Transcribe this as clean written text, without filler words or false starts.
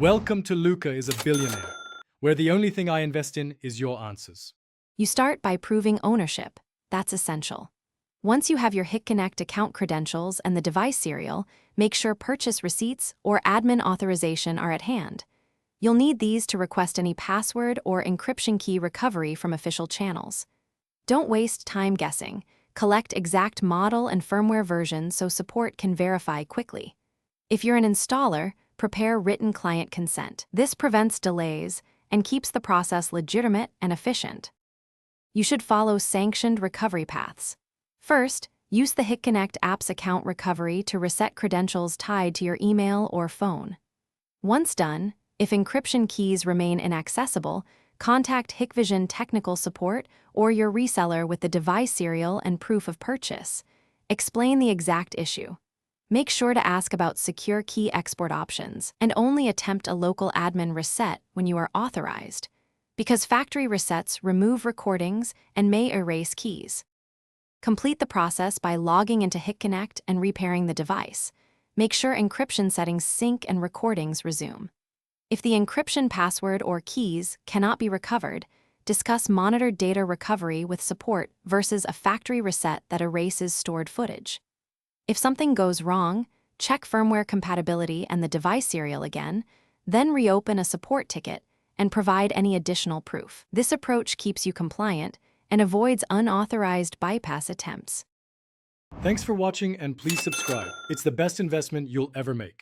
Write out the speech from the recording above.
Welcome to Luca is a Billionaire, where the only thing I invest in is your answers. You start by proving ownership. That's essential. Once you have your Hik Connect account credentials and the device serial, make sure purchase receipts or admin authorization are at hand. You'll need these to request any password or encryption key recovery from official channels. Don't waste time guessing. Collect exact model and firmware versions so support can verify quickly. If you're an installer, prepare written client consent. This prevents delays and keeps the process legitimate and efficient. You should follow sanctioned recovery paths. First, use the Hik Connect app's account recovery to reset credentials tied to your email or phone. Once done, if encryption keys remain inaccessible, contact Hikvision technical support or your reseller with the device serial and proof of purchase. Explain the exact issue. Make sure to ask about secure key export options and only attempt a local admin reset when you are authorized, because factory resets remove recordings and may erase keys. Complete the process by logging into Hik Connect and repairing the device. Make sure encryption settings sync and recordings resume. If the encryption password or keys cannot be recovered, discuss monitored data recovery with support versus a factory reset that erases stored footage. If something goes wrong, check firmware compatibility and the device serial again, then reopen a support ticket and provide any additional proof. This approach keeps you compliant and avoids unauthorized bypass attempts. Thanks for watching and please subscribe. It's the best investment you'll ever make.